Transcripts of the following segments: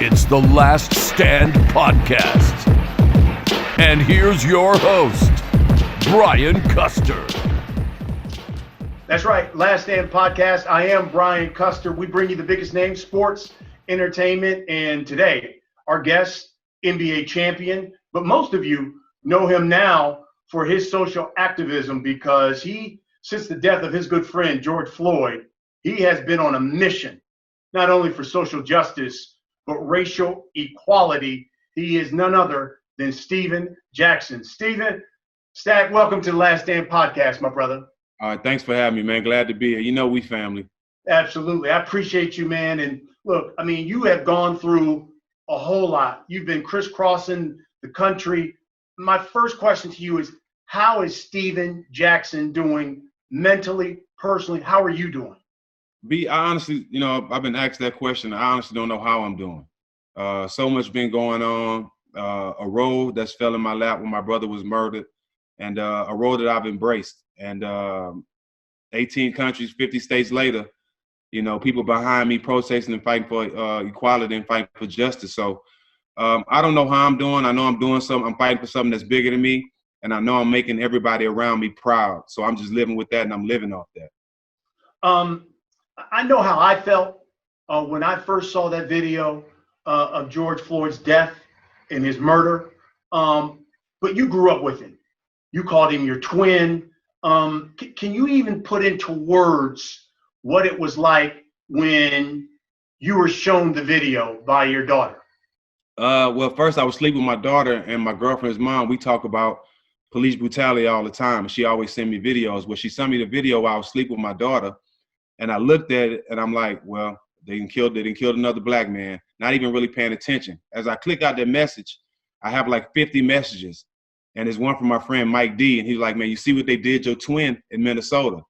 It's the Last Stand Podcast. And here's your host, Brian Custer. That's right, Last Stand Podcast. I am Brian Custer. We bring you the biggest names, sports, entertainment, and today, our guest, NBA champion. But most of you know him now for his social activism because since the death of his good friend, George Floyd, he has been on a mission, not only for social justice, but racial equality. He is none other than DeSean Jackson. Steven, Stat, welcome to the Last Stand Podcast, my brother. All right, thanks for having me, man. Glad to be here. You know we family. Absolutely. I appreciate you, man. And look, I mean, you have gone through a whole lot. You've been crisscrossing the country. My first question to you is, how is DeSean Jackson doing mentally, personally? How are you doing? I honestly, I've been asked that question. I honestly don't know how I'm doing. So much been going on. A road that's fell in my lap when my brother was murdered, and a road that I've embraced. And 18 countries, 50 states later, people behind me protesting and fighting for equality and fighting for justice. So I don't know how I'm doing. I know I'm doing something. I'm fighting for something that's bigger than me, and I know I'm making everybody around me proud. So I'm just living with that, and I'm living off that. I know how I felt when I first saw that video of George Floyd's death and his murder. But you grew up with him. You called him your twin. Can you even put into words what it was like when you were shown the video by your daughter? Well, first I was sleeping with my daughter and my girlfriend's mom. We talk about police brutality all the time. She always send me videos. Well, she sent me the video while I was sleeping with my daughter. And I looked at it and I'm like, well, they didn't kill another black man, not even really paying attention. As I click out that message, I have like 50 messages. And there's one from my friend Mike D. And he's like, man, you see what they did your twin in Minnesota.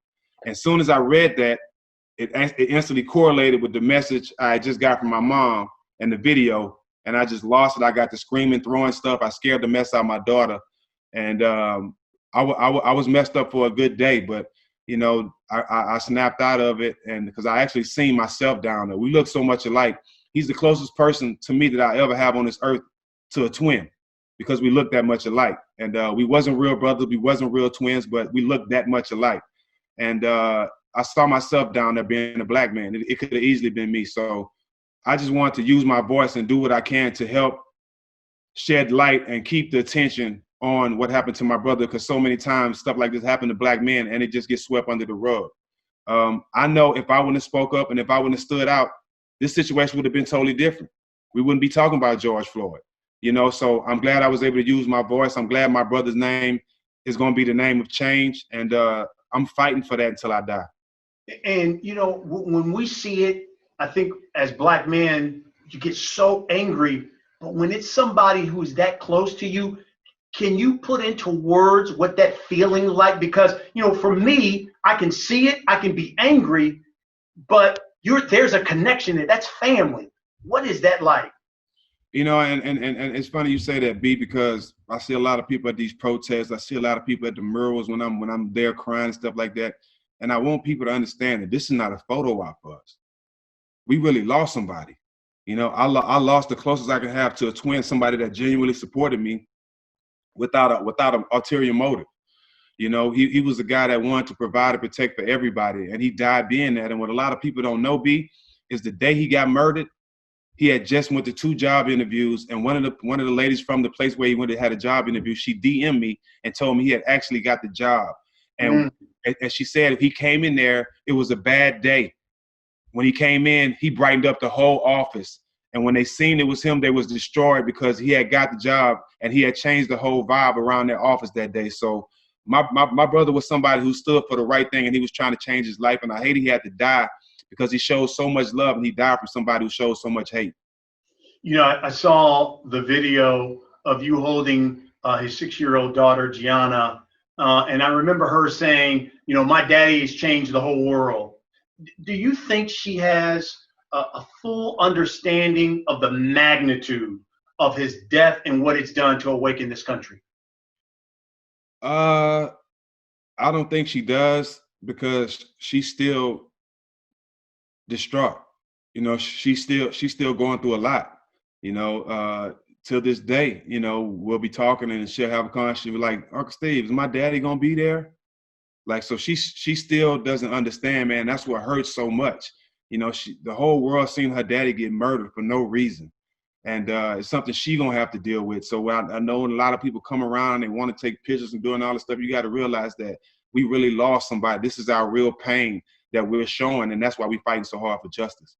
And as soon as I read that, it instantly correlated with the message I just got from my mom and the video. And I just lost it. I got to screaming, throwing stuff. I scared the mess out of my daughter. And I was messed up for a good day, but I snapped out of it, and because I actually seen myself down there. We look so much alike. He's the closest person to me that I ever have on this earth to a twin, because we look that much alike. And we wasn't real brothers, we wasn't real twins, but we looked that much alike. And I saw myself down there being a black man. It could have easily been me. So I just wanted to use my voice and do what I can to help shed light and keep the attention on what happened to my brother, because so many times stuff like this happened to black men and it just gets swept under the rug. I know if I wouldn't have spoke up and if I wouldn't have stood out, this situation would have been totally different. We wouldn't be talking about George Floyd, so I'm glad I was able to use my voice. I'm glad my brother's name is going to be the name of change, and I'm fighting for that until I die. And, when we see it, I think as black men, you get so angry, but when it's somebody who is that close to you, can you put into words what that feeling like? Because, for me, I can see it, I can be angry, but there's a connection there. That's family. What is that like? And it's funny you say that, B, because I see a lot of people at these protests. I see a lot of people at the murals when I'm there crying and stuff like that. And I want people to understand that this is not a photo op for us. We really lost somebody. I lost the closest I can have to a twin, somebody that genuinely supported me without an ulterior motive. He was a guy that wanted to provide and protect for everybody, and he died being that. And what a lot of people don't know, B, is the day he got murdered, he had just went to 2 job interviews, and one of the ladies from the place where he went to had a job interview, she DM'd me and told me he had actually got the job. And as she said, if he came in there, it was a bad day. When he came in, he brightened up the whole office. And when they seen it was him, they was destroyed because he had got the job and he had changed the whole vibe around their office that day. So my brother was somebody who stood for the right thing, and he was trying to change his life. And I hate he had to die because he showed so much love, and he died from somebody who showed so much hate. I saw the video of you holding his 6-year-old daughter, Gianna, and I remember her saying, my daddy has changed the whole world. Do you think she has a full understanding of the magnitude of his death and what it's done to awaken this country? I don't think she does, because she's still distraught. She's still going through a lot. Till this day, we'll be talking and she'll have a conversation. She'll be like, Uncle Steve, is my daddy gonna be there? Like, so she still doesn't understand, man. That's what hurts so much. The whole world seen her daddy get murdered for no reason. And it's something she gonna have to deal with. So I know when a lot of people come around and want to take pictures and doing all this stuff, you got to realize that we really lost somebody. This is our real pain that we're showing, and that's why we're fighting so hard for justice.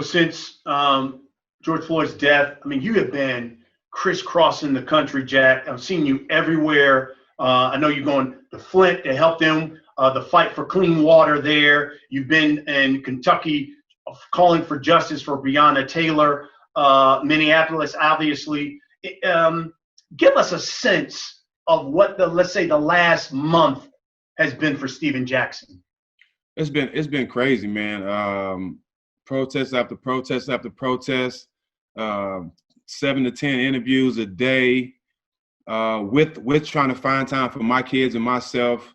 Since George Floyd's death, I mean, you have been crisscrossing the country, Jack. I've seen you everywhere. I know you're going to Flint to help them, the fight for clean water there. You've been in Kentucky calling for justice for Breonna Taylor, Minneapolis, obviously. Give us a sense of what let's say the last month has been for DeSean Jackson. It's been crazy, man. Protest after protest after protest, 7 to 10 interviews a day, with trying to find time for my kids and myself,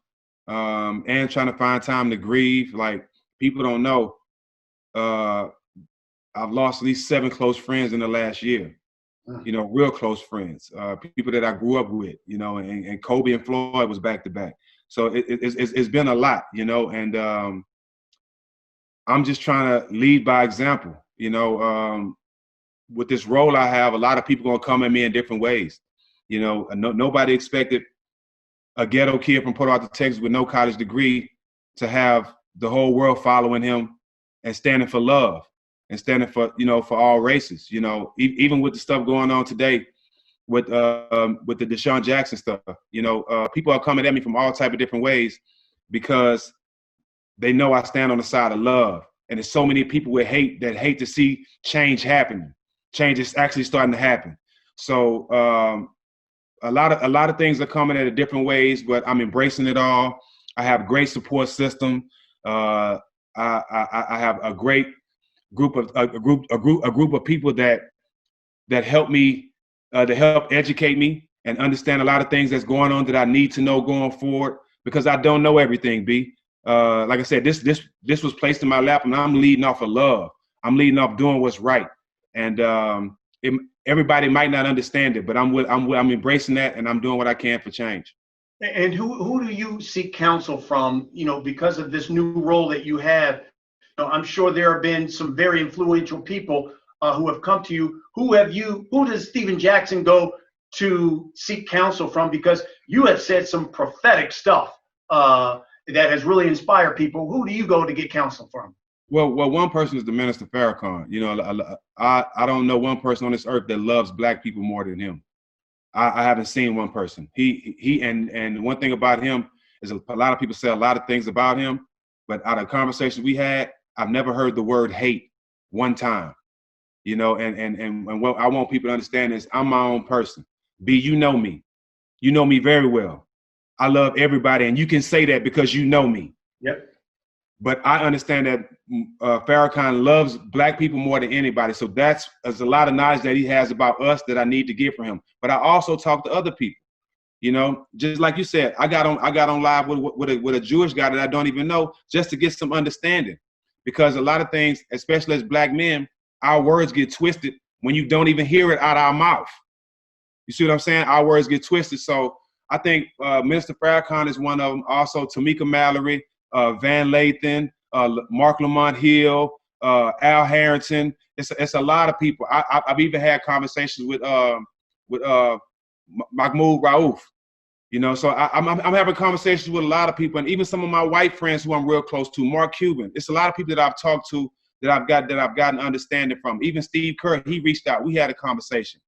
and trying to find time to grieve. Like, people don't know, I've lost at least 7 close friends in the last year, real close friends, people that I grew up with, and Kobe and Floyd was back to back. So it's been a lot, and I'm just trying to lead by example. With this role I have, a lot of people gonna come at me in different ways. Nobody expected a ghetto kid from Port Arthur, Texas with no college degree to have the whole world following him and standing for love and standing for, for all races. Even with the stuff going on today with the DeSean Jackson stuff, people are coming at me from all type of different ways because they know I stand on the side of love. And there's so many people with hate that hate to see change happening. Change is actually starting to happen. So a lot of things are coming at different ways, but I'm embracing it all. I have a great support system. I have a great group of people that help me, to help educate me and understand a lot of things that's going on that I need to know going forward, because I don't know everything, B. Like I said, this was placed in my lap, and I'm leading off of love. I'm leading off doing what's right, and everybody might not understand it, but I'm embracing that, and I'm doing what I can for change. And who do you seek counsel from? Because of this new role that you have, I'm sure there have been some very influential people who have come to you. Who does DeSean Jackson go to seek counsel from? Because you have said some prophetic stuff that has really inspired people. Who do you go to get counsel from? Well, one person is the Minister Farrakhan. I don't know one person on this earth that loves Black people more than him. I haven't seen one person. He and one thing about him is a lot of people say a lot of things about him, but out of conversations we had, I've never heard the word hate one time. And what I want people to understand is I'm my own person. B, you know me. You know me very well. I love everybody, and you can say that because you know me. Yep. But I understand that Farrakhan loves Black people more than anybody. So there's a lot of knowledge that he has about us that I need to get from him. But I also talk to other people. Just like you said, I got on live with a Jewish guy that I don't even know, just to get some understanding. Because a lot of things, especially as Black men, our words get twisted when you don't even hear it out of our mouth. You see what I'm saying? Our words get twisted. So I think Minister Farrakhan is one of them. Also, Tamika Mallory, Van Lathan, Mark Lamont Hill, Al Harrington. It's a lot of people. I've even had conversations with Mahmoud Rauf. So I'm having conversations with a lot of people, and even some of my white friends who I'm real close to. Mark Cuban. It's a lot of people that I've talked to that I've gotten understanding from. Even Steve Kerr, he reached out. We had a conversation.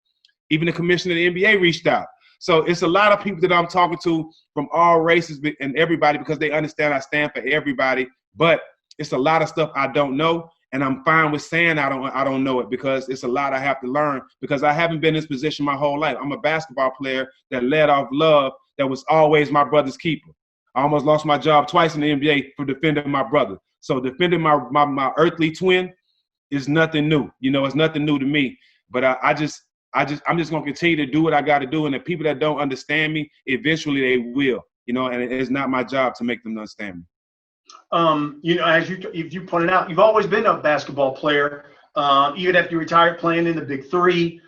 Even the commissioner of the NBA reached out. So it's a lot of people that I'm talking to from all races and everybody, because they understand I stand for everybody. But it's a lot of stuff I don't know, and I'm fine with saying I don't know it, because it's a lot I have to learn, because I haven't been in this position my whole life. I'm a basketball player that led off love, that was always my brother's keeper. I almost lost my job twice in the NBA for defending my brother. So defending my earthly twin is nothing new. It's nothing new to me. But I'm just gonna continue to do what I got to do, and the people that don't understand me, eventually they will. And it's not my job to make them understand me. As you pointed out, you've always been a basketball player. even after you retired playing in the Big Three.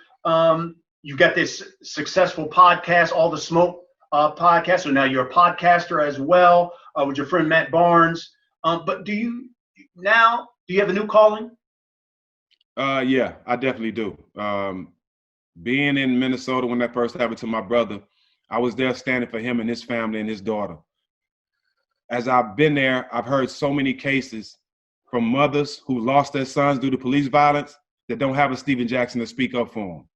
You've got this successful podcast, All the Smoke podcast. So now you're a podcaster as well with your friend Matt Barnes. But do you have a new calling? Yeah, I definitely do. Being in Minnesota when that first happened to my brother, I was there standing for him and his family and his daughter. As I've been there, I've heard so many cases from mothers who lost their sons due to police violence that don't have a DeSean Jackson to speak up for them.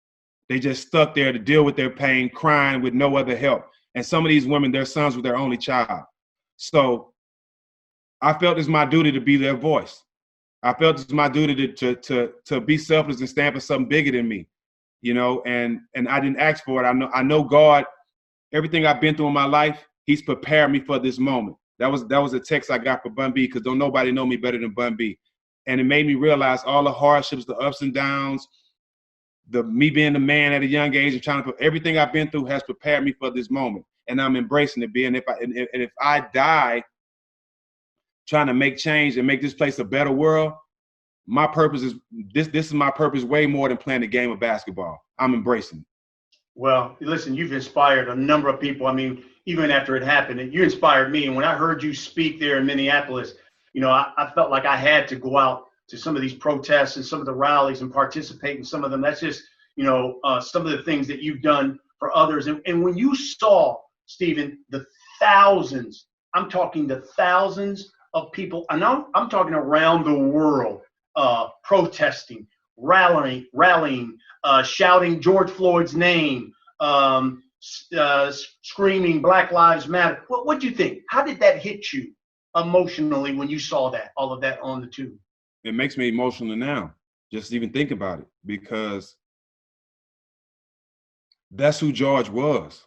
They just stuck there to deal with their pain, crying with no other help. And some of these women, their sons were their only child. So I felt it's my duty to be their voice. I felt it's my duty to be selfless and stand for something bigger than me, you know, and I didn't ask for it. I know God, everything I've been through in my life, he's prepared me for this moment. That was a text I got for Bun B, because don't nobody know me better than Bun B. And it made me realize all the hardships, the ups and downs, me being the man at a young age and trying to, everything I've been through has prepared me for this moment. And I'm embracing it, and if I die trying to make change and make this place a better world, my purpose is this is my purpose way more than playing the game of basketball. I'm embracing it. Well, listen, you've inspired a number of people. I mean, even after it happened, you inspired me. And when I heard you speak there in Minneapolis, you know, I felt like I had to go out to some of these protests and some of the rallies and participate in some of them. That's just, you know, some of the things that you've done for others. And when you saw, Stephen, the thousands, I'm talking the thousands of people, and I'm talking around the world, protesting, rallying, shouting George Floyd's name, screaming Black Lives Matter. What do you think? How did that hit you emotionally when you saw that, all of that on the tube? It makes me emotional now, just even think about it, because that's who George was.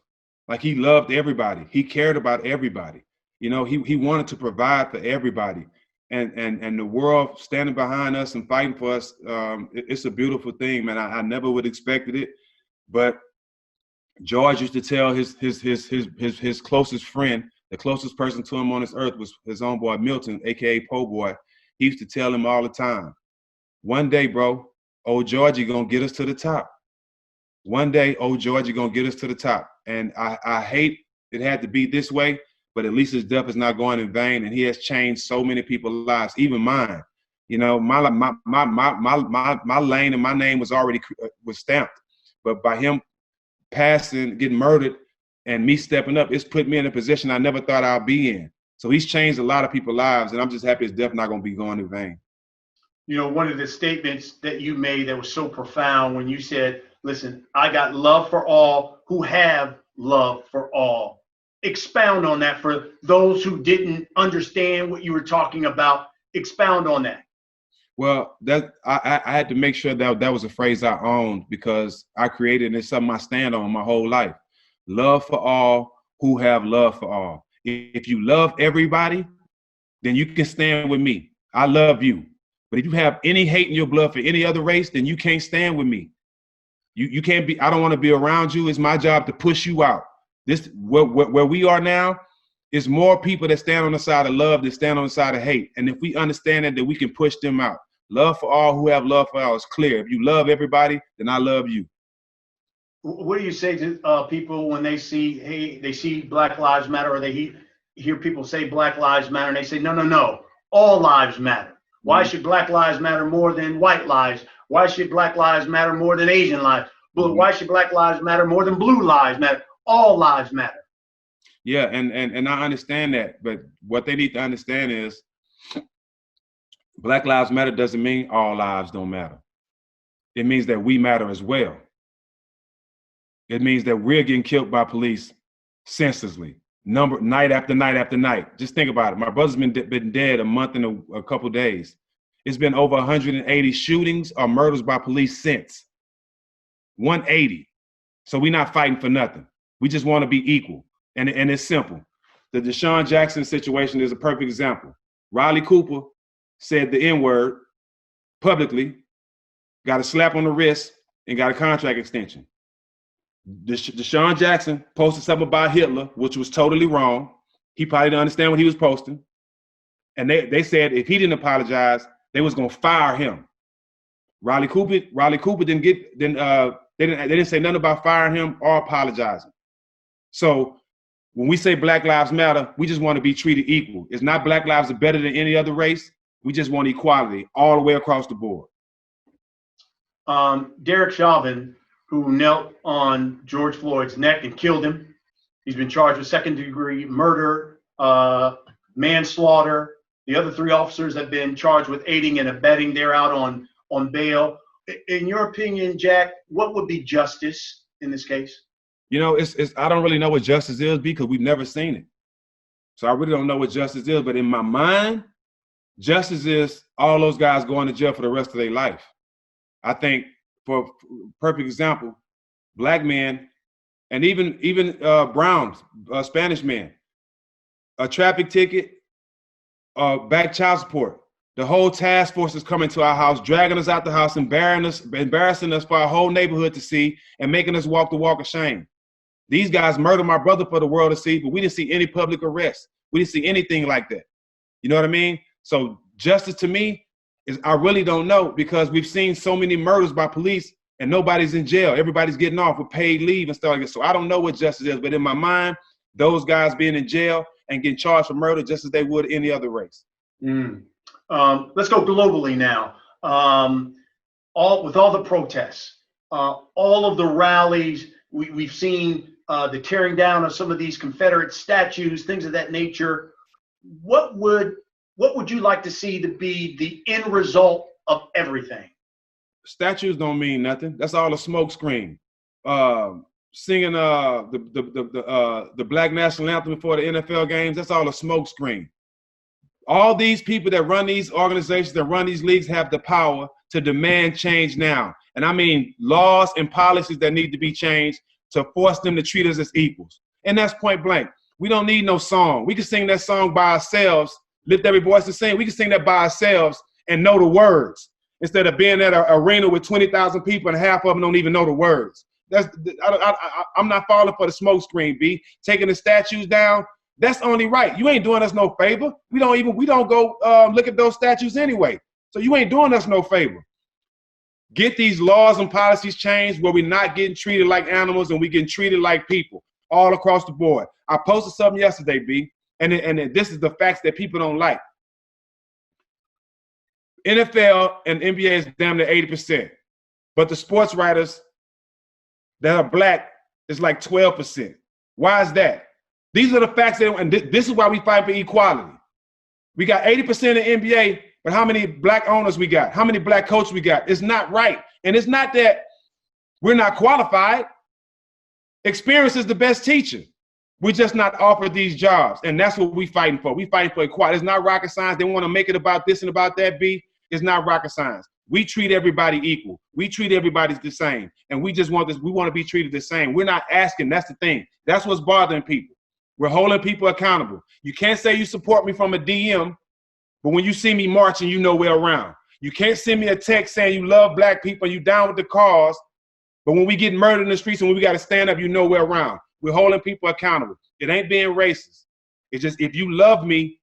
Like, he loved everybody. He cared about everybody. You know, he wanted to provide for everybody. And the world standing behind us and fighting for us, it's a beautiful thing, man. I never would have expected it. But George used to tell his closest friend, the closest person to him on this earth was his own boy, Milton, AKA Po Boy. He used to tell him all the time, one day, bro, old Georgie gonna get us to the top. One day, old Georgie gonna get us to the top. And I hate it had to be this way, but at least his death is not going in vain, and he has changed so many people's lives, even mine. You know, my lane and my name was already stamped, but by him passing, getting murdered, and me stepping up, it's put me in a position I never thought I'd be in. So he's changed a lot of people's lives, and I'm just happy his death not going to be going in vain. You know, one of the statements that you made that was so profound when you said, listen, I got love for all who have love for all. Expound on that for those who didn't understand what you were talking about. Expound on that. Well, that I had to make sure that was a phrase I owned, because I created it, and it's something I stand on my whole life. Love for all who have love for all. If you love everybody, then you can stand with me. I love you. But if you have any hate in your blood for any other race, then you can't stand with me. You can't be, I don't want to be around you. It's my job to push you out. This where we are now is more people that stand on the side of love than stand on the side of hate. And if we understand that we can push them out. Love for all who have love for all is clear. If you love everybody, then I love you. What do you say to people when they see Black Lives Matter, or they hear people say Black Lives Matter, and they say, no, all lives matter. Why should Black lives matter more than white lives? Why should Black lives matter more than Asian lives? Why should Black lives matter more than blue lives matter? All lives matter. Yeah, and I understand that, but what they need to understand is Black Lives Matter doesn't mean all lives don't matter. It means that we matter as well. It means that we're getting killed by police senselessly, night after night after night. Just think about it. My brother's been dead a month and a couple days. It's been over 180 shootings or murders by police since. 180. So we're not fighting for nothing. We just want to be equal. And it's simple. The DeSean Jackson situation is a perfect example. Riley Cooper said the N-word publicly, got a slap on the wrist, and got a contract extension. DeSean Jackson posted something about Hitler, which was totally wrong. He probably didn't understand what he was posting. And they said if he didn't apologize, they was going to fire him. Riley Cooper didn't get, they didn't say nothing about firing him or apologizing. So when we say Black Lives Matter, we just want to be treated equal. It's not Black lives are better than any other race. We just want equality all the way across the board. Derek Chauvin, who knelt on George Floyd's neck and killed him. He's been charged with second-degree murder, manslaughter. The other 3 officers have been charged with aiding and abetting. They're out on bail. In your opinion, Jack, what would be justice in this case? You know, I don't really know what justice is because we've never seen it. So I really don't know what justice is. But in my mind, justice is all those guys going to jail for the rest of their life. I think, for a perfect example, black men and even Browns, Spanish men, a traffic ticket, back child support. The whole task force is coming to our house, dragging us out the house, embarrassing us for our whole neighborhood to see, and making us walk the walk of shame. These guys murdered my brother for the world to see, but we didn't see any public arrest. We didn't see anything like that. You know what I mean? So justice to me is, I really don't know, because we've seen so many murders by police and nobody's in jail. Everybody's getting off with paid leave and stuff like that. So I don't know what justice is, but in my mind, those guys being in jail and getting charged for murder just as they would any other race. Let's go globally now. With all the protests, all of the rallies, we've seen the tearing down of some of these Confederate statues, things of that nature. What would you like to see to be the end result of everything? Statues don't mean nothing. That's all a smoke screen. Singing the Black National Anthem before the NFL games, that's all a smoke screen. All these people that run these organizations, that run these leagues, have the power to demand change now. And I mean laws and policies that need to be changed to force them to treat us as equals. And that's point blank. We don't need no song. We can sing that song by ourselves, lift every voice and sing. We can sing that by ourselves and know the words, instead of being at an arena with 20,000 people and half of them don't even know the words. I'm not falling for the smoke screen, B. Taking the statues down, that's only right. You ain't doing us no favor. We don't go look at those statues anyway. So you ain't doing us no favor. Get these laws and policies changed where we're not getting treated like animals and we getting treated like people all across the board. I posted something yesterday, B, and this is the facts that people don't like. NFL and NBA is damn near 80%, but the sports writers that are black is like 12%. Why is that? These are the facts, and this is why we fight for equality. We got 80% of NBA, but how many black owners we got? How many black coaches we got? It's not right. And it's not that we're not qualified. Experience is the best teacher. We're just not offered these jobs, and that's what we're fighting for. We're fighting for equality. It's not rocket science. They want to make it about this and about that, B. It's not rocket science. We treat everybody equal. We treat everybody the same, and we just want this. We want to be treated the same. We're not asking. That's the thing. That's what's bothering people. We're holding people accountable. You can't say you support me from a DM, but when you see me marching, you know we're around. You can't send me a text saying you love black people and you down with the cause, but when we get murdered in the streets and when we got to stand up, you know we're around. We're holding people accountable. It ain't being racist. It's just, if you love me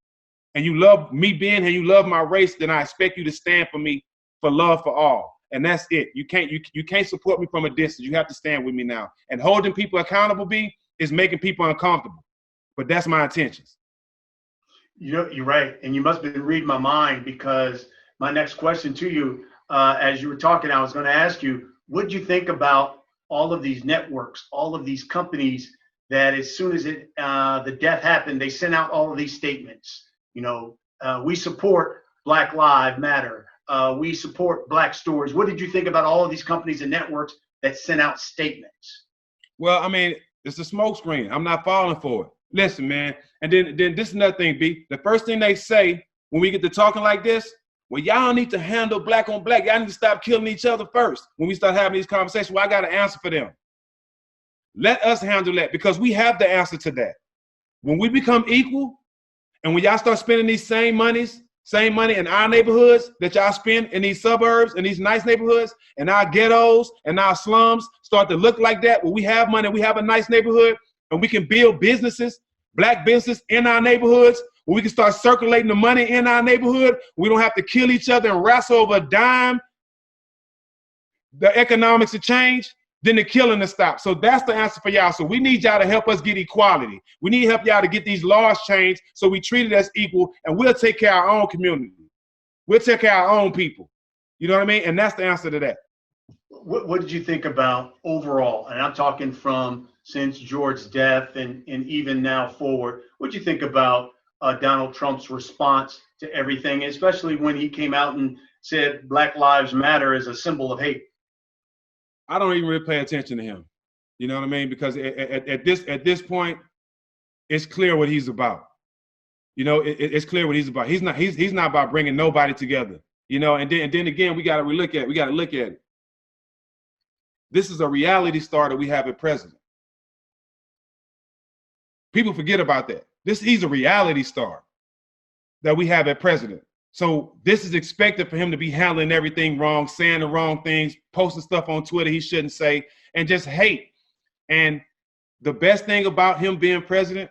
and you love me being here, you love my race, then I expect you to stand for me, for love for all. And that's it. You can't support me from a distance. You have to stand with me now. And holding people accountable, B, is making people uncomfortable. But that's my intentions. You're right. And you must have been reading my mind, because my next question to you, as you were talking, I was going to ask you, what do you think about all of these networks, all of these companies that as soon as the death happened, they sent out all of these statements? We support Black Lives Matter. We support Black stories. What did you think about all of these companies and networks that sent out statements? Well, I mean, it's a smoke screen. I'm not falling for it. Listen, man. And then this is another thing, B. The first thing they say when we get to talking like this, well, y'all need to handle black on black. Y'all need to stop killing each other first. When we start having these conversations, well, I got an answer for them. Let us handle that, because we have the answer to that. When we become equal, and when y'all start spending these same money in our neighborhoods that y'all spend in these suburbs, in these nice neighborhoods, and our ghettos and our slums start to look like that, where we have money, we have a nice neighborhood, and we can build businesses, black business in our neighborhoods, where we can start circulating the money in our neighborhood. We don't have to kill each other and wrestle over a dime. the economics to change, then the killing to stop. So that's the answer for y'all. So we need y'all to help us get equality. We need help y'all to get these laws changed so we treat it as equal, and we'll take care of our own community. We'll take care of our own people. You know what I mean? And that's the answer to that. What did you think about overall? And I'm talking from since George's death and even now forward. What did you think about Donald Trump's response to everything, especially when he came out and said Black Lives Matter is a symbol of hate? I don't even really pay attention to him. You know what I mean? Because at this point, it's clear what he's about. You know, it's clear what he's about. He's not about bringing nobody together. You know, and then again, we got to look at it. This is a reality star that we have at president. People forget about that. He's a reality star that we have at president. So this is expected for him to be handling everything wrong, saying the wrong things, posting stuff on Twitter he shouldn't say, and just hate. And the best thing about him being president,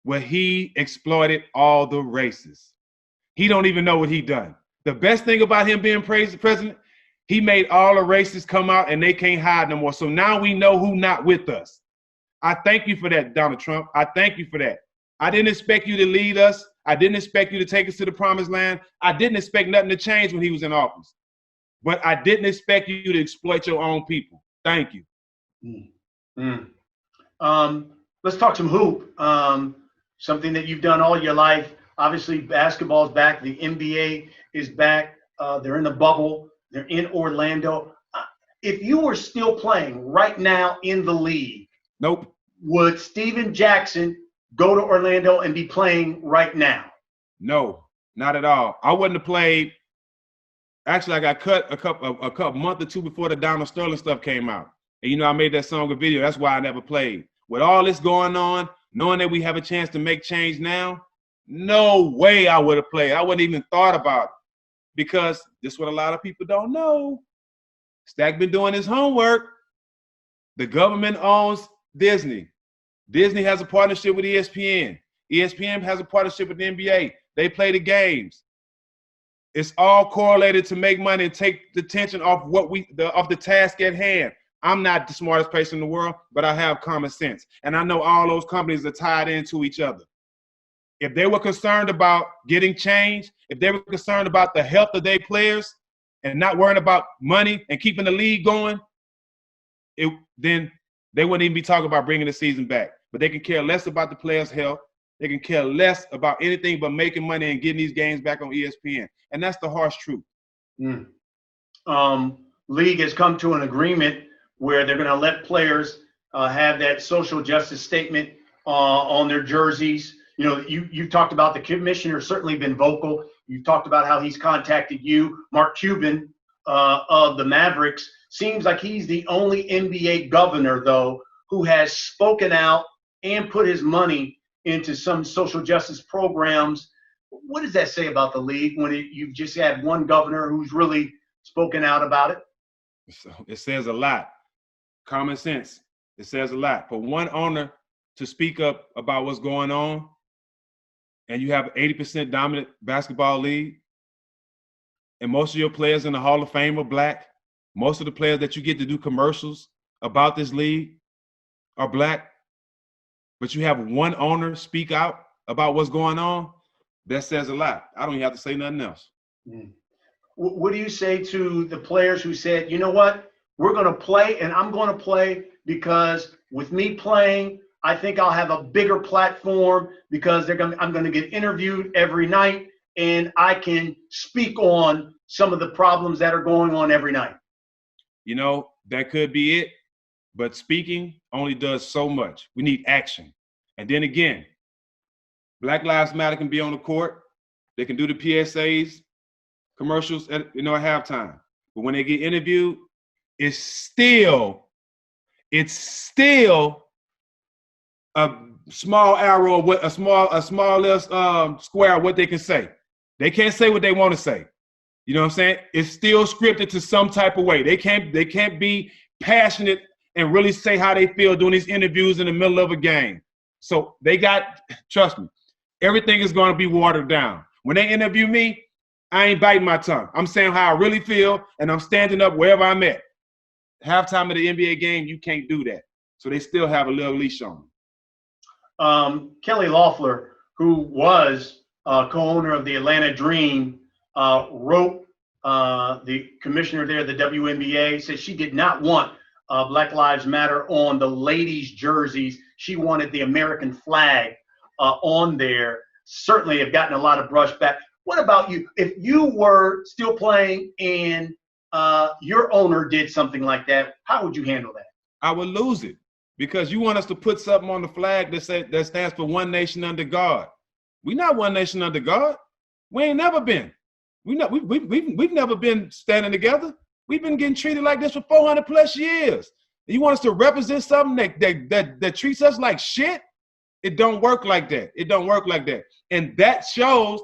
well, he exploited all the races. He don't even know what he done. The best thing about him being president, he made all the races come out and they can't hide no more. So now we know who not with us. I thank you for that, Donald Trump. I thank you for that. I didn't expect you to lead us. I didn't expect you to take us to the promised land. I didn't expect nothing to change when he was in office. But I didn't expect you to exploit your own people. Thank you. Let's talk some hoop. Something that you've done all your life. Obviously, basketball's back. The NBA is back. They're in the bubble. They're in Orlando. If you were still playing right now in the league, nope. Would DeSean Jackson go to Orlando and be playing right now? No, not at all. I wouldn't have played. Actually, I got cut a month or two before the Donald Sterling stuff came out. And, you know, I made that song a video. That's why I never played. With all this going on, knowing that we have a chance to make change now, no way I would have played. I wouldn't even thought about it. Because this is what a lot of people don't know. Stack been doing his homework. The government owns Disney. Disney has a partnership with ESPN. ESPN has a partnership with the NBA. They play the games. It's all correlated to make money and take the tension off of the task at hand. I'm not the smartest person in the world, but I have common sense. And I know all those companies are tied into each other. If they were concerned about getting change, if they were concerned about the health of their players and not worrying about money and keeping the league going, then they wouldn't even be talking about bringing the season back. But they can care less about the players' health. They can care less about anything but making money and getting these games back on ESPN. And that's the harsh truth. League has come to an agreement where they're going to let players have that social justice statement on their jerseys. You know, you've talked about the commissioner certainly been vocal. You've talked about how he's contacted you. Mark Cuban of the Mavericks seems like he's the only NBA governor, though, who has spoken out and put his money into some social justice programs. What does that say about the league when you've just had one governor who's really spoken out about it? So it says a lot. Common sense. It says a lot. For one owner to speak up about what's going on, and you have an 80% dominant basketball league, and most of your players in the Hall of Fame are Black, most of the players that you get to do commercials about this league are Black, but you have one owner speak out about what's going on, that says a lot. I don't even have to say nothing else. What do you say to the players who said, you know what, we're going to play and I'm going to play because with me playing, I think I'll have a bigger platform because I'm going to get interviewed every night and I can speak on some of the problems that are going on every night? You know, that could be it, but speaking only does so much. We need action. And then again, Black Lives Matter can be on the court. They can do the PSAs, commercials at halftime. But when they get interviewed, it's still a small arrow, a small little square of what they can say. They can't say what they want to say. You know what I'm saying? It's still scripted to some type of way. They can't be passionate and really say how they feel doing these interviews in the middle of a game. So trust me, everything is going to be watered down. When they interview me, I ain't biting my tongue. I'm saying how I really feel, and I'm standing up wherever I'm at. Halftime of the NBA game, you can't do that. So they still have a little leash on them. Kelly Loeffler, who was co-owner of the Atlanta Dream, wrote the commissioner there, the WNBA, said she did not want Black Lives Matter on the ladies' jerseys. She wanted the American flag on there. Certainly have gotten a lot of brushback. What about you? If you were still playing and your owner did something like that, how would you handle that? I would lose it, because you want us to put something on the flag that stands for one nation under God. We're not one nation under God. We ain't never been. We've never been standing together. We've been getting treated like this for 400 plus years. You want us to represent something that treats us like shit? It don't work like that. It don't work like that. And that shows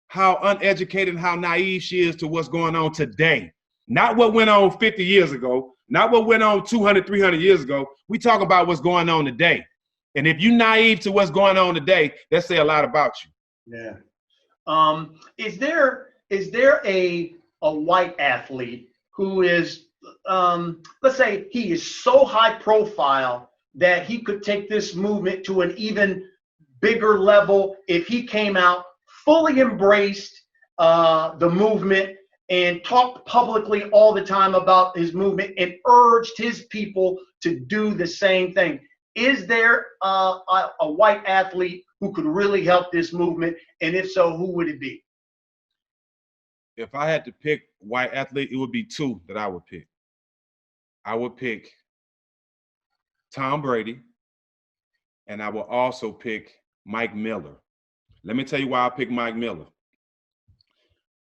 how uneducated and how naive she is to what's going on today. Not what went on 50 years ago, not what went on 200, 300 years ago. We talk about what's going on today. And if you're naive to what's going on today, that say a lot about you. Yeah. Is there a white athlete who is, let's say he is so high profile that he could take this movement to an even bigger level if he came out, fully embraced the movement, and talked publicly all the time about his movement and urged his people to do the same thing? Is there a white athlete who could really help this movement? And if so, who would it be? If I had to pick white athlete, it would be two that I would pick. I would pick Tom Brady, and I will also pick Mike Miller. Let me tell you why I picked Mike Miller.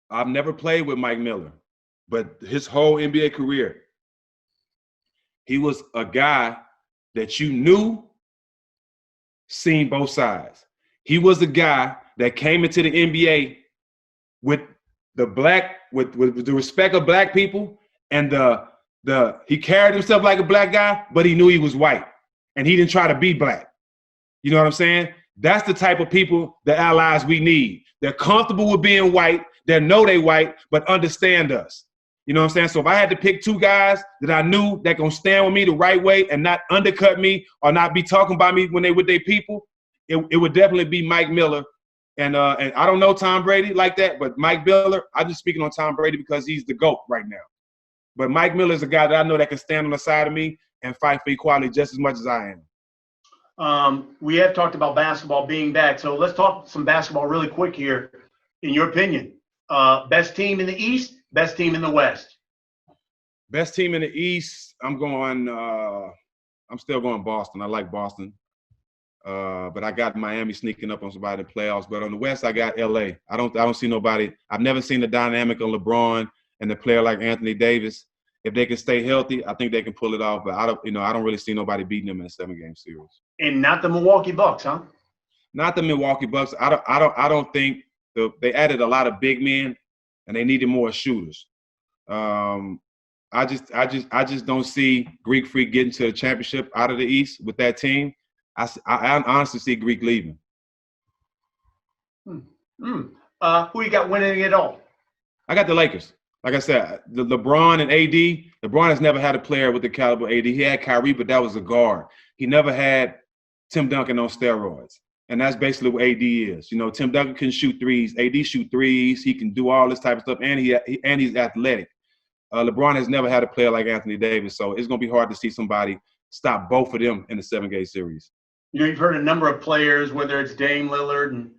I've never played with Mike Miller, but his whole NBA career, he was a guy that you knew, seen both sides. He was a guy that came into the NBA with the respect of black people, and he carried himself like a black guy, but he knew he was white, and he didn't try to be black. You know what I'm saying? That's the type of people, the allies we need. They're comfortable with being white. They know they white, but understand us. You know what I'm saying? So if I had to pick two guys that I knew that gonna stand with me the right way and not undercut me or not be talking about me when they with their people, it would definitely be Mike Miller. And I don't know Tom Brady like that, but Mike Miller, I'm just speaking on Tom Brady because he's the GOAT right now. But Mike Miller is a guy that I know that can stand on the side of me and fight for equality just as much as I am. We have talked about basketball being back, so let's talk some basketball really quick here. In your opinion, best team in the East, best team in the West? Best team in the East, I'm still going Boston. I like Boston. But I got Miami sneaking up on somebody in the playoffs. But on the West, I got LA. I don't see nobody. I've never seen the dynamic of LeBron and a player like Anthony Davis. If they can stay healthy, I think they can pull it off. But I don't really see nobody beating them in a 7-game series. And not the Milwaukee Bucks, huh? Not the Milwaukee Bucks. I don't think they added a lot of big men, and they needed more shooters. I just don't see Greek Freak getting to the championship out of the East with that team. I honestly see Greek leaving. Who you got winning it all? I got the Lakers. Like I said, the LeBron and AD. LeBron has never had a player with the caliber of AD. He had Kyrie, but that was a guard. He never had Tim Duncan on steroids. And that's basically what AD is. You know, Tim Duncan can shoot threes. AD shoot threes. He can do all this type of stuff, and he's athletic. LeBron has never had a player like Anthony Davis, so it's going to be hard to see somebody stop both of them in the 7-game series. You know, you've heard a number of players, whether it's Dame Lillard and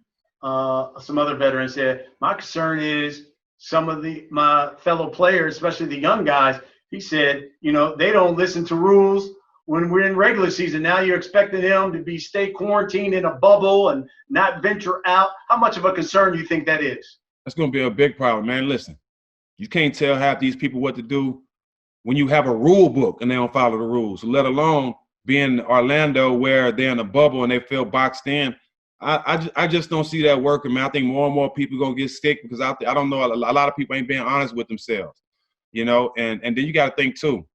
some other veterans, say, my concern is some of my fellow players, especially the young guys, he said, you know, they don't listen to rules when we're in regular season. Now you're expecting them to stay quarantined in a bubble and not venture out. How much of a concern do you think that is? That's going to be a big problem, man. Listen, you can't tell half these people what to do when you have a rule book and they don't follow the rules, let alone be in Orlando where they're in a bubble and they feel boxed in. I just don't see that working, man. I think more and more people are going to get sick because I don't know, a lot of people ain't being honest with themselves, you know, and then you got to think too.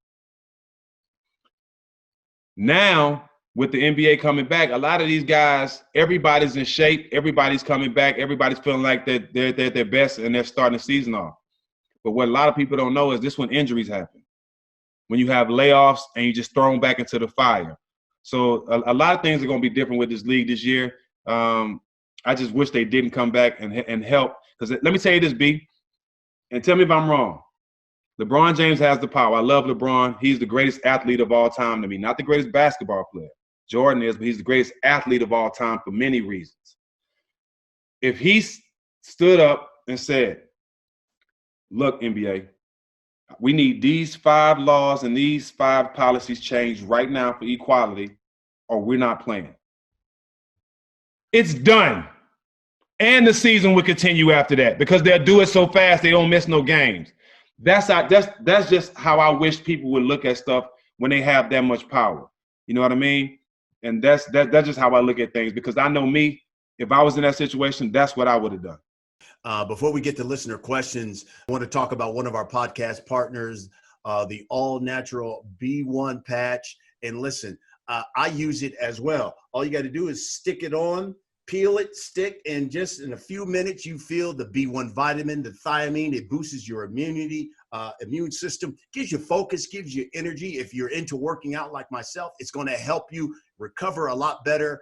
Now with the NBA coming back, a lot of these guys, everybody's in shape, everybody's coming back, everybody's feeling like they're their best and they're starting the season off. But what a lot of people don't know is this when injuries happen, when you have layoffs and you're just thrown back into the fire. So a lot of things are going to be different with this league this year. I just wish they didn't come back and help. Because let me tell you this, B, and tell me if I'm wrong. LeBron James has the power. I love LeBron. He's the greatest athlete of all time to me. Not the greatest basketball player. Jordan is, but he's the greatest athlete of all time for many reasons. If he stood up and said, look, NBA, we need these 5 laws and these 5 policies changed right now for equality, or we're not playing. It's done. And the season will continue after that because they'll do it so fast they don't miss no games. That's just how I wish people would look at stuff when they have that much power. You know what I mean? And that's just how I look at things, because I know me, if I was in that situation, that's what I would have done. Before we get to listener questions, I want to talk about one of our podcast partners, the all-natural B1 patch. And listen, I use it as well. All you got to do is stick it on, peel it, stick, and just in a few minutes, you feel the B1 vitamin, the thiamine. It boosts your immunity, immune system, gives you focus, gives you energy. If you're into working out like myself, it's going to help you recover a lot better.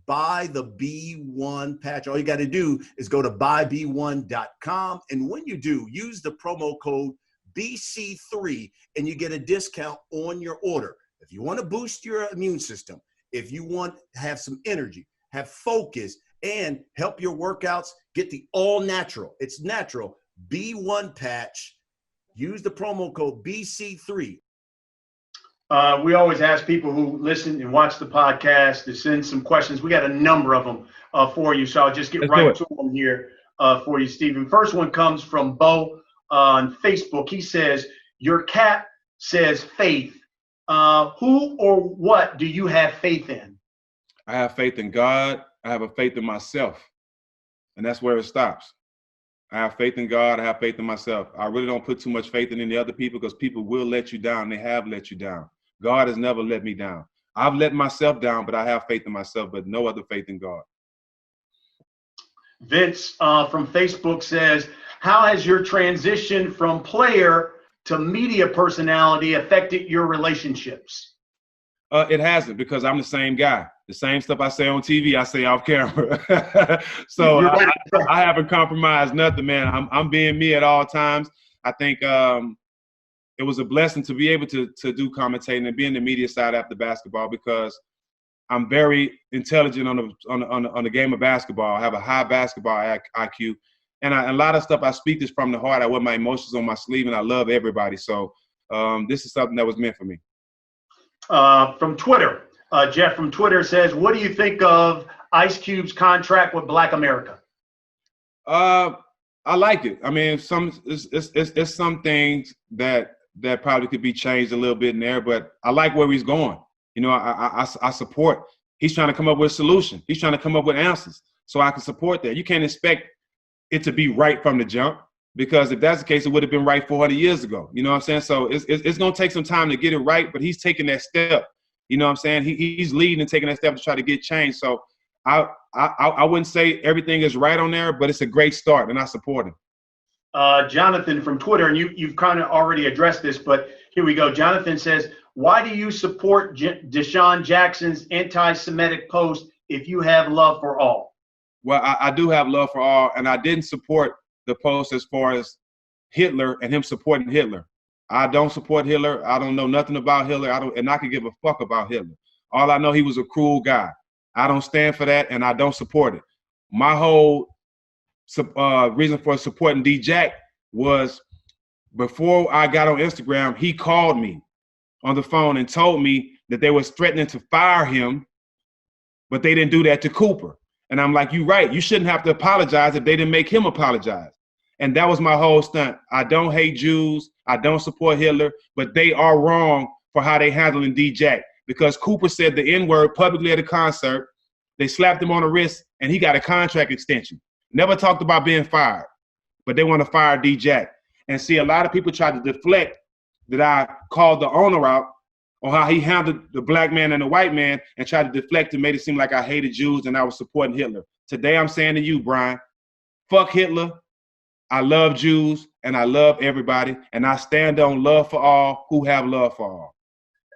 Buy the B1 patch. All you got to do is go to buyb1.com. And when you do, use the promo code BC3 and you get a discount on your order. If you want to boost your immune system, if you want to have some energy, have focus, and help your workouts, get the all natural. It's natural B1 patch. Use the promo code BC3. We always ask people who listen and watch the podcast to send some questions. We got a number of them for you, so I'll just get right to them here for you, Stephen. First one comes from Bo on Facebook. He says, your cat says faith. Who or what do you have faith in? I have faith in God. I have a faith in myself. And that's where it stops. I have faith in God. I have faith in myself. I really don't put too much faith in any other people because people will let you down. They have let you down. God has never let me down. I've let myself down, but I have faith in myself, but no other faith in God. Vince from Facebook says, how has your transition from player to media personality affected your relationships? It hasn't, because I'm the same guy. The same stuff I say on TV, I say off camera. So I haven't compromised nothing, man. I'm being me at all times. I think it was a blessing to be able to do commentating and be in the media side after basketball, because I'm very intelligent on the game of basketball. I have a high basketball IQ. And a lot of stuff I speak is from the heart. I wear my emotions on my sleeve, and I love everybody. So this is something that was meant for me. From Twitter, Jeff from Twitter says, what do you think of Ice Cube's contract with Black America? I like it. I mean, it's some things that probably could be changed a little bit in there, but I like where he's going. You know, I support. He's trying to come up with a solution. He's trying to come up with answers, so I can support that. You can't expect it to be right from the jump, because if that's the case, it would have been right 400 years ago. You know what I'm saying? So it's going to take some time to get it right, but he's taking that step. You know what I'm saying? He's leading and taking that step to try to get change. So I wouldn't say everything is right on there, but it's a great start, and I support him. Jonathan from Twitter, and you've kind of already addressed this, but here we go. Jonathan says, why do you support DeSean Jackson's anti-Semitic post if you have love for all? Well, I do have love for all, and I didn't support the post as far as Hitler and him supporting Hitler. I don't support Hitler. I don't know nothing about Hitler. And I could give a fuck about Hitler. All I know, he was a cruel guy. I don't stand for that, and I don't support it. My whole reason for supporting D-Jack was, before I got on Instagram, he called me on the phone and told me that they was threatening to fire him, but they didn't do that to Cooper. And I'm like, you're right. You shouldn't have to apologize if they didn't make him apologize. And that was my whole stunt. I don't hate Jews. I don't support Hitler, but they are wrong for how they handling D-Jack, because Cooper said the N-word publicly at a concert. They slapped him on the wrist, and he got a contract extension. Never talked about being fired, but they want to fire D-Jack. And see, a lot of people try to deflect that I called the owner out on how he handled the black man and the white man and tried to deflect and made it seem like I hated Jews and I was supporting Hitler. Today I'm saying to you, Brian, fuck Hitler. I love Jews and I love everybody, and I stand on love for all who have love for all.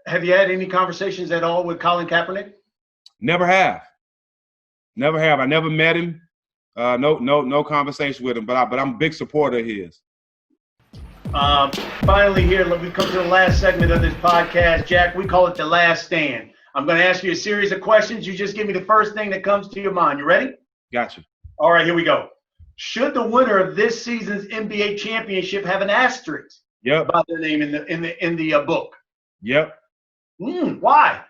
Have you had any conversations at all with Colin Kaepernick? Never have. Never have. I never met him. No conversation with him, but I'm a big supporter of his. Finally here, we come to the last segment of this podcast. Jack, we call it the last stand. I'm going to ask you a series of questions. You just give me the first thing that comes to your mind. You ready? Gotcha. All right, here we go. Should the winner of this season's NBA championship have an asterisk by their name in the book? Yep. Why?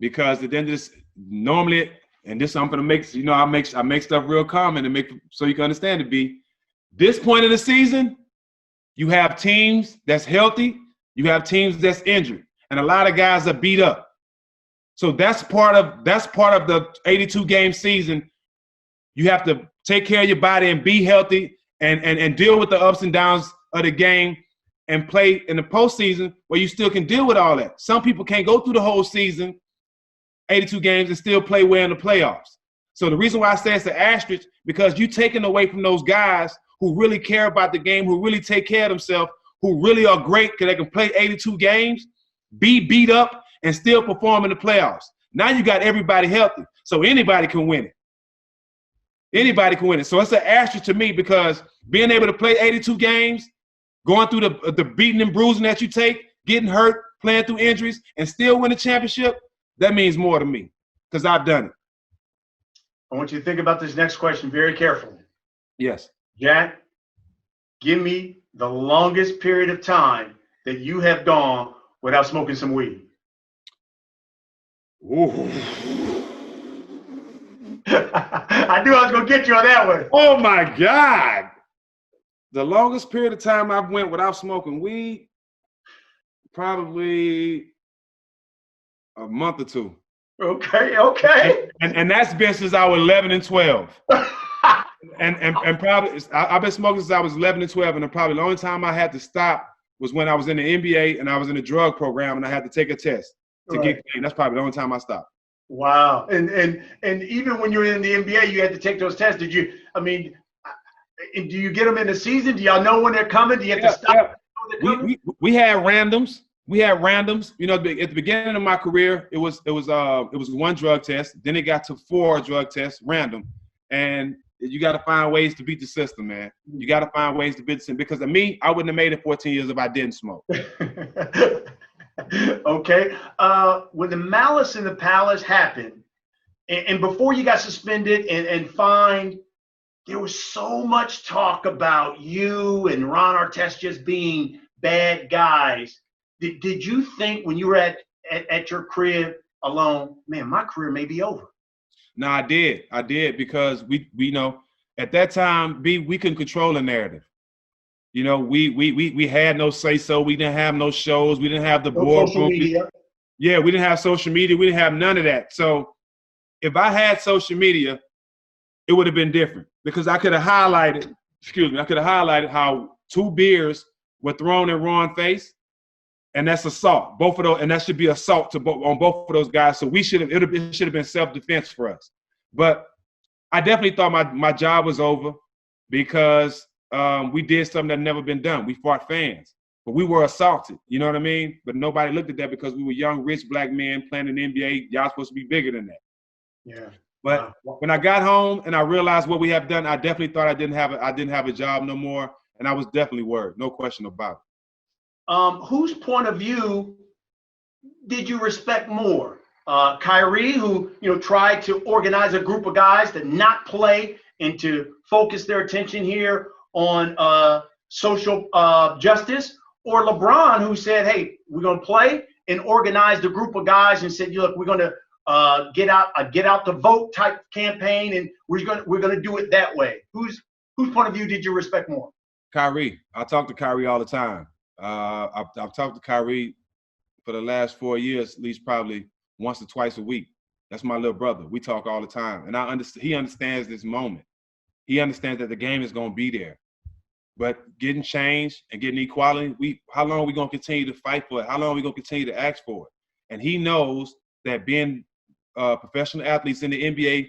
Because at the end of this, normally, and this I'm gonna make, I make stuff real common to make so you can understand it. Be this point of the season, you have teams that's healthy, you have teams that's injured, and a lot of guys are beat up. So that's part of the 82 game season. You have to take care of your body and be healthy and deal with the ups and downs of the game and play in the postseason where you still can deal with all that. Some people can't go through the whole season, 82 games, and still play well in the playoffs. So the reason why I say it's an asterisk, because you're taking away from those guys who really care about the game, who really take care of themselves, who really are great because they can play 82 games, be beat up, and still perform in the playoffs. Now you got everybody healthy, so anybody can win it. Anybody can win it. So it's an asterisk to me, because being able to play 82 games, going through the beating and bruising that you take, getting hurt, playing through injuries, and still win a championship, that means more to me because I've done it. I want you to think about this next question very carefully. Yes. Jack, give me the longest period of time that you have gone without smoking some weed. Ooh. I knew I was going to get you on that one. Oh, my God. The longest period of time I've went without smoking weed, probably a month or two. Okay. And that's been since I was 11 and 12. and probably I've been smoking since I was 11 and 12, and probably the only time I had to stop was when I was in the NBA and I was in a drug program and I had to take a test to get clean. That's probably the only time I stopped. Wow. And even when you were in the NBA, you had to take those tests. Do you get them in the season? Do y'all know when they're coming? Do you have to stop? Yeah. We had randoms. You know, at the beginning of my career, it was one drug test. Then it got to 4 drug tests, random. And you got to find ways to beat the system, man. You got to find ways to beat the system. Because of me, I wouldn't have made it 14 years if I didn't smoke. Okay. When the Malice in the Palace happened, and before you got suspended and fined, there was so much talk about you and Ron Artest just being bad guys. Did you think when you were at your crib alone, man, my career may be over? No, I did because we know at that time, we couldn't control the narrative. You know, we had no say so. We didn't have no shows. We didn't have the boardroom. Yeah, we didn't have social media. We didn't have none of that. So if I had social media, it would have been different because I could have highlighted how 2 beers were thrown in Ron's face. And that's assault. Both of those, and that should be assault on both of those guys. So it should have been self-defense for us. But I definitely thought my job was over because we did something that had never been done. We fought fans, but we were assaulted. You know what I mean? But nobody looked at that because we were young, rich black men playing in the NBA. Y'all supposed to be bigger than that. Yeah. But when I got home and I realized what we have done, I definitely thought I didn't have a job no more, and I was definitely worried. No question about it. Whose point of view did you respect more? Kyrie, who tried to organize a group of guys to not play and to focus their attention here on social justice, or LeBron, who said, "Hey, we're going to play," and organized a group of guys and said, "Look, we're going to get out the vote type campaign, and we're going to do it that way." Whose point of view did you respect more? Kyrie. I talk to Kyrie all the time. I've talked to Kyrie for the last 4 years, at least probably once or twice a week. That's my little brother. We talk all the time. And he understands this moment. He understands that the game is going to be there. But getting change and getting equality, how long are we going to continue to fight for it? How long are we going to continue to ask for it? And he knows that being professional athletes in the NBA,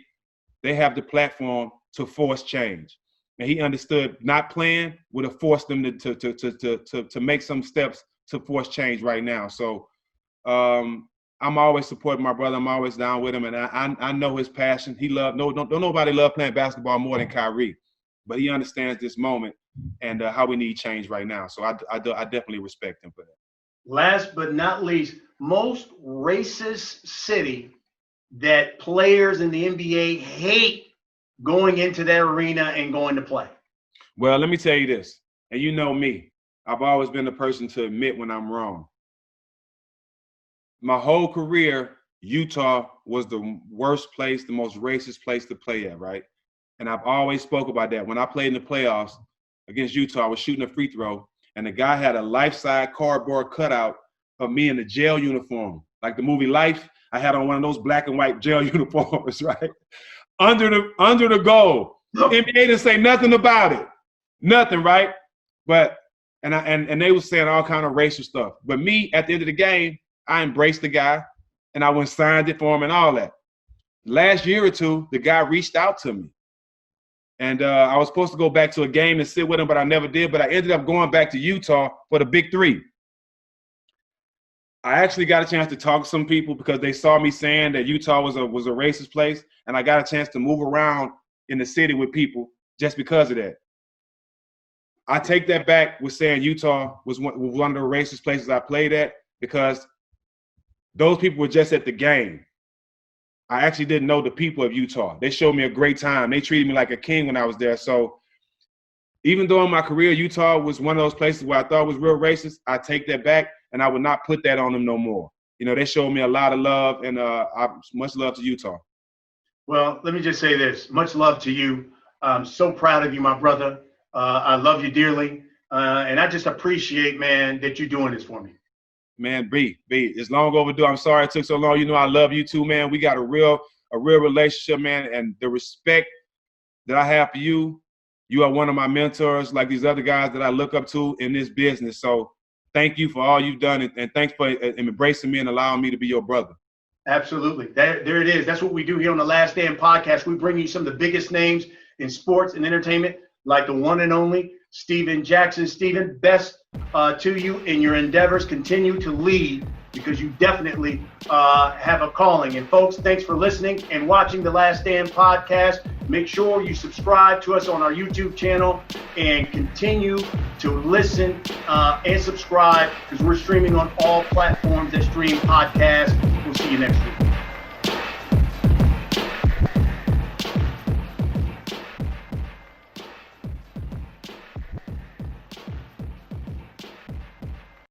they have the platform to force change. And he understood not playing would have forced them to make some steps to force change right now. So I'm always supporting my brother. I'm always down with him, and I know his passion. He don't nobody love playing basketball more than Kyrie, but he understands this moment and how we need change right now. So I definitely respect him for that. Last but not least, most racist city that players in the NBA hate going into that arena and going to play. Well, let me tell you this, and you know me. I've always been the person to admit when I'm wrong. My whole career, Utah was the worst place, the most racist place to play at, right? And I've always spoke about that. When I played in the playoffs against Utah, I was shooting a free throw, and the guy had a life-size cardboard cutout of me in the jail uniform. Like the movie Life, I had on one of those black and white jail uniforms, right? Under the goal. The NBA didn't say nothing about it. Nothing, right? But and they were saying all kind of racial stuff. But me, at the end of the game, I embraced the guy, and I went and signed it for him and all that. Last year or two, the guy reached out to me. And I was supposed to go back to a game and sit with him, but I never did. But I ended up going back to Utah for the Big Three. I actually got a chance to talk to some people because they saw me saying that Utah was a racist place, and I got a chance to move around in the city with people just because of that. I take that back with saying Utah was one of the racist places I played at because those people were just at the game. I actually didn't know the people of Utah. They showed me a great time. They treated me like a king when I was there. So even though in my career, Utah was one of those places where I thought was real racist, I take that back, and I would not put that on them no more. You know, they showed me a lot of love, and much love to Utah. Well, let me just say this. Much love to you. I'm so proud of you, my brother. I love you dearly. And I just appreciate, man, that you're doing this for me. Man, B, it's long overdue. I'm sorry it took so long. You know I love you too, man. We got a real relationship, man. And the respect that I have for you, you are one of my mentors, like these other guys that I look up to in this business. So thank you for all you've done, and thanks for embracing me and allowing me to be your brother. Absolutely. There it is. That's what we do here on the Last Stand podcast. We bring you some of the biggest names in sports and entertainment, like the one and only DeSean Jackson. Steven, best to you in your endeavors. Continue to lead, because you definitely have a calling. And folks, thanks for listening and watching the Last Stand podcast. Make sure you subscribe to us on our YouTube channel and continue to listen and subscribe, because we're streaming on all platforms that stream podcasts. We'll see you next week.